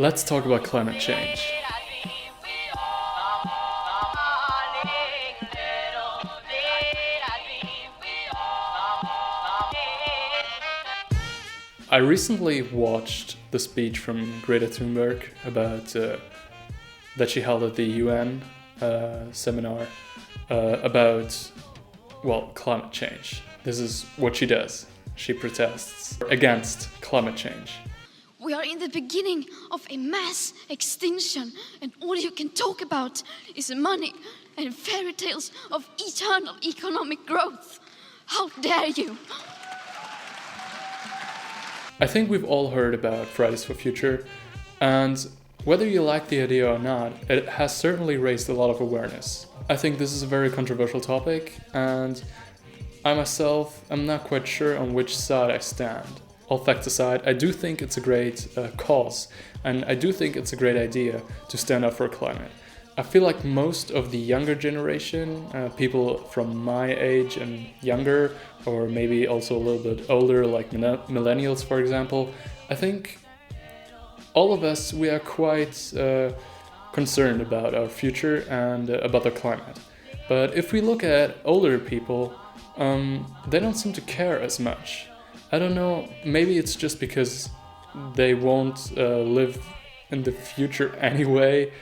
Let's talk about climate change. I recently watched the speech from Greta Thunberg about that she held at the UN seminar about, well, climate change. This is what she does. She protests against climate change. We are in the beginning of a mass extinction, and all you can talk about is money and fairy tales of eternal economic growth. How dare you! I think we've all heard about Fridays for Future, and whether you like the idea or not, it has certainly raised a lot of awareness. I think this is a very controversial topic, and I myself am not quite sure on which side I stand. All facts aside, I do think it's a great cause, and I do think it's a great idea to stand up for climate. I feel like most of the younger generation, people from my age and younger, or maybe also a little bit older, like millennials, for example, I think all of us, we are quite concerned about our future and about the climate. But if we look at older people, they don't seem to care as much. I don't know, maybe it's just because they won't live in the future anyway.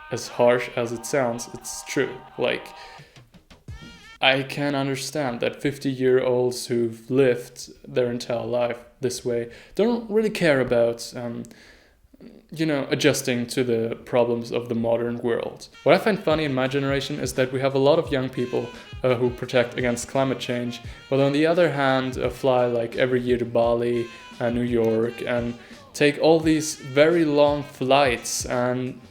As harsh as it sounds, it's true. Like, I can understand that 50-year-olds who've lived their entire life this way don't really care about, adjusting to the problems of the modern world. What I find funny in my generation is that we have a lot of young people who protect against climate change, but on the other hand, fly like every year to Bali and New York and take all these very long flights, and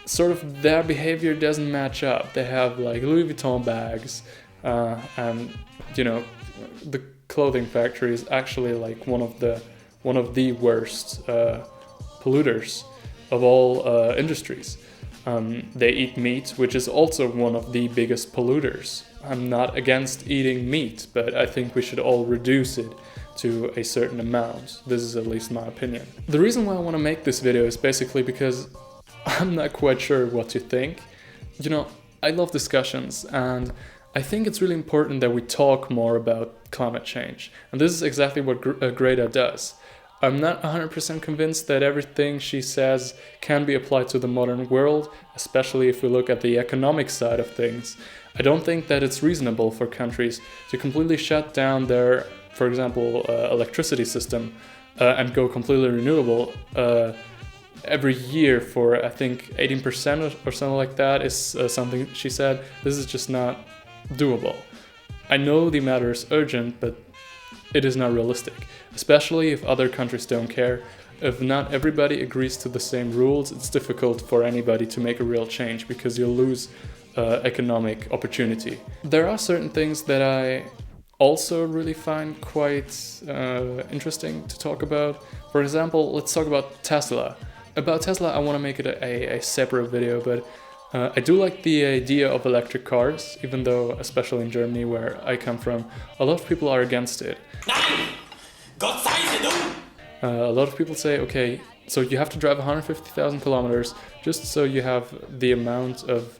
sort of their behavior doesn't match up. They have like Louis Vuitton bags, and the clothing factory is actually like one of the worst polluters of all industries. They eat meat, which is also one of the biggest polluters. I'm not against eating meat, but I think we should all reduce it to a certain amount. This is at least my opinion. The reason why I want to make this video is basically because I'm not quite sure what to think. I love discussions, and I think it's really important that we talk more about climate change. And this is exactly what Greta does. I'm not 100% convinced that everything she says can be applied to the modern world, especially if we look at the economic side of things. I don't think that it's reasonable for countries to completely shut down their, for example, electricity system and go completely renewable every year for, I think, 18% or something like that is something she said. This is just not doable. I know the matter is urgent, but it is not realistic, especially if other countries don't care. If not everybody agrees to the same rules, it's difficult for anybody to make a real change because you'll lose economic opportunity. There are certain things that I also really find quite interesting to talk about. For example, let's talk about Tesla. About Tesla, I want to make it a separate video, but I do like the idea of electric cars, even though, especially in Germany, where I come from, a lot of people are against it. A lot of people say, okay, so you have to drive 150,000 kilometers just so you have the amount of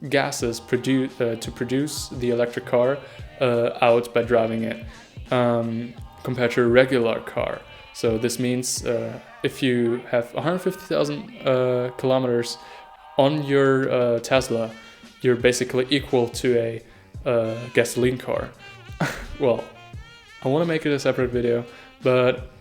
gases to produce the electric car out by driving it, compared to a regular car. So this means if you have 150,000 kilometers on your Tesla, you're basically equal to a gasoline car. Well, I want to make it a separate video, but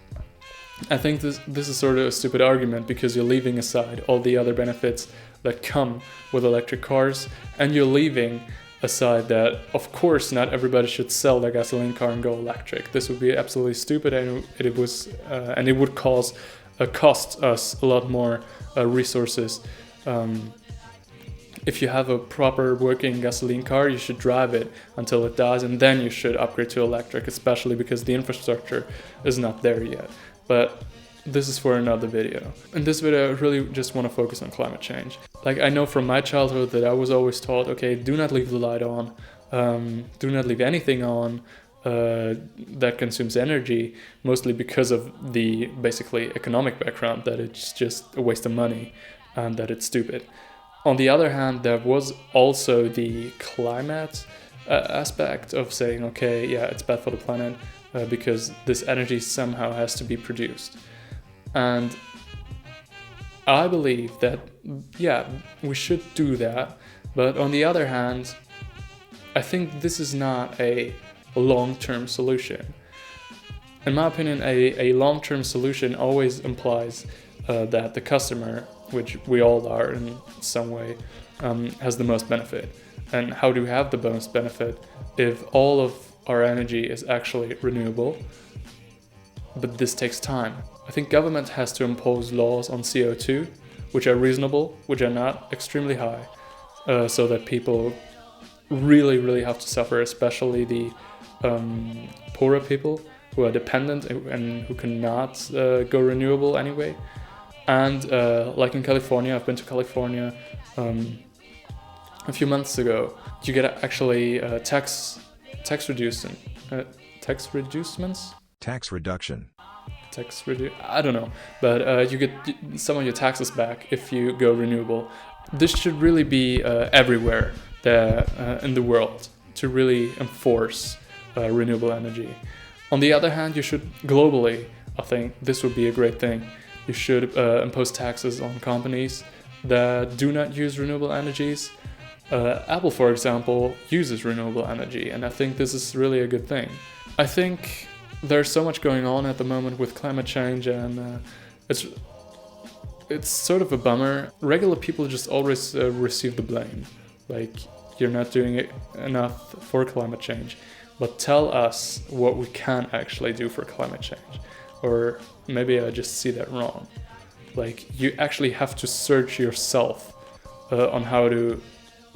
I think this is sort of a stupid argument because you're leaving aside all the other benefits that come with electric cars, and you're leaving aside that, of course, not everybody should sell their gasoline car and go electric. This would be absolutely stupid, and it would cost us a lot more resources. If you have a proper working gasoline car, you should drive it until it dies, and then you should upgrade to electric, especially because the infrastructure is not there yet. But this is for another video. In this video, I really just want to focus on climate change. Like, I know from my childhood that I was always taught, okay, do not leave the light on, do not leave anything on, that consumes energy, mostly because of the basically economic background that it's just a waste of money and that it's stupid. On the other hand, there was also the climate aspect of saying, okay, yeah, it's bad for the planet because this energy somehow has to be produced. And I believe that, yeah, we should do that. But on the other hand, I think this is not a long-term solution. In my opinion, a long-term solution always implies that the customer, which we all are in some way, has the most benefit. And how do we have the most benefit if all of our energy is actually renewable? But this takes time. I think government has to impose laws on CO2, which are reasonable, which are not extremely high, so that people really have to suffer, especially the poorer people who are dependent and who cannot go renewable anyway. And like in California, I've been to California a few months ago. You get actually tax reducements. I don't know, but you get some of your taxes back if you go renewable. This should really be everywhere in the world to really enforce renewable energy. On the other hand, you should globally, I think this would be a great thing. You should impose taxes on companies that do not use renewable energies. Apple, for example, uses renewable energy, and I think this is really a good thing. I think there's so much going on at the moment with climate change, and it's sort of a bummer. Regular people just always receive the blame, like you're not doing it enough for climate change. But tell us what we can actually do for climate change. Or maybe I just see that wrong. Like, you actually have to search yourself on how to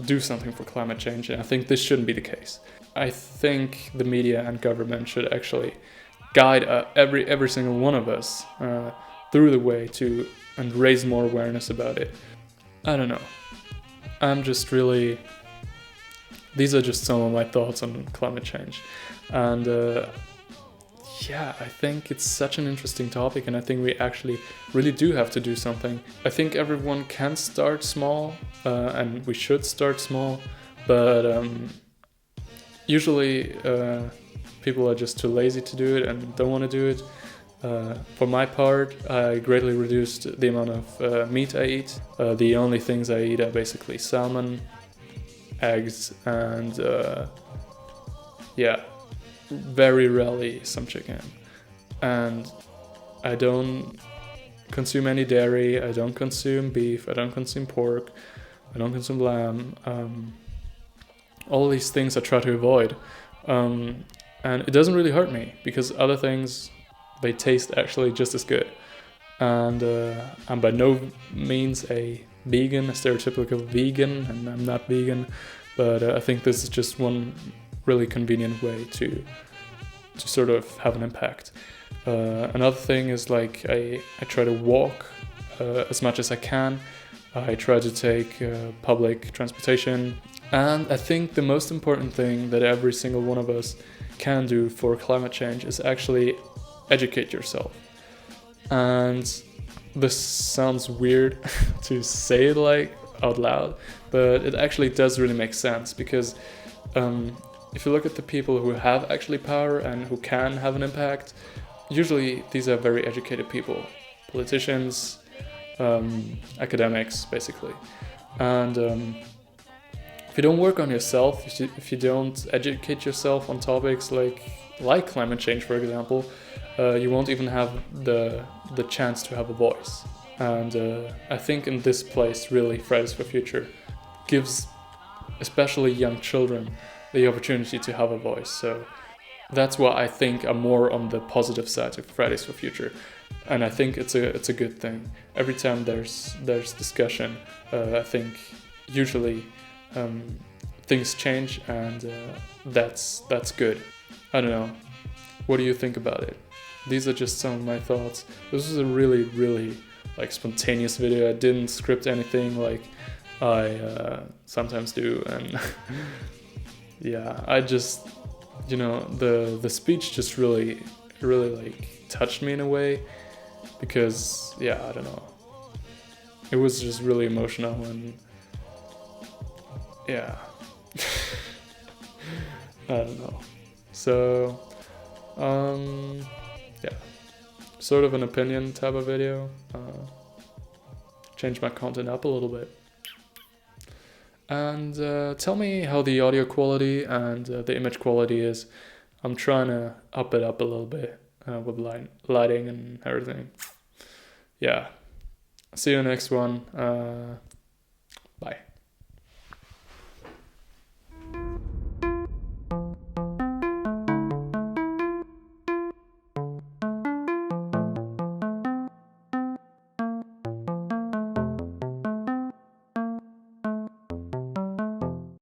do something for climate change, and I think this shouldn't be the case. I think the media and government should actually guide every single one of us through the way to and raise more awareness about it. I don't know. These are just some of my thoughts on climate change. And yeah, I think it's such an interesting topic, and I think we actually really do have to do something. I think everyone can start small, and we should start small, but usually people are just too lazy to do it and don't want to do it. For my part, I greatly reduced the amount of meat I eat. The only things I eat are basically salmon, eggs, and very rarely some chicken. And I don't consume any dairy, I don't consume beef, I don't consume pork, I don't consume lamb. All these things I try to avoid. And it doesn't really hurt me, because other things, they taste actually just as good. And I'm by no means a vegan, a stereotypical vegan, and I'm not vegan, but I think this is just one really convenient way to sort of have an impact. Another thing is, like, I try to walk as much as I can. I try to take public transportation, and I think the most important thing that every single one of us can do for climate change is actually educate yourself. And this sounds weird to say it like out loud, but it actually does really make sense, because if you look at the people who have actually power and who can have an impact, usually these are very educated people, politicians, academics, basically. And if you don't work on yourself, if you don't educate yourself on topics like climate change, for example, you won't even have the chance to have a voice. And I think in this place, really, Fridays for Future gives especially young children the opportunity to have a voice. So that's why I think I'm more on the positive side of Fridays for Future, and I think it's a good thing. Every time there's discussion, I think usually things change, and that's good. I don't know. What do you think about it? These are just some of my thoughts. This was a really like spontaneous video. I didn't script anything like I sometimes do, and yeah, I just you know, the speech just really like touched me in a way, because yeah, I don't know, it was just really emotional, and yeah. I don't know. So yeah, sort of an opinion type of video. Change my content up a little bit. And tell me how the audio quality and the image quality is. I'm trying to up it up a little bit with lighting and everything. Yeah. See you next one. Bye.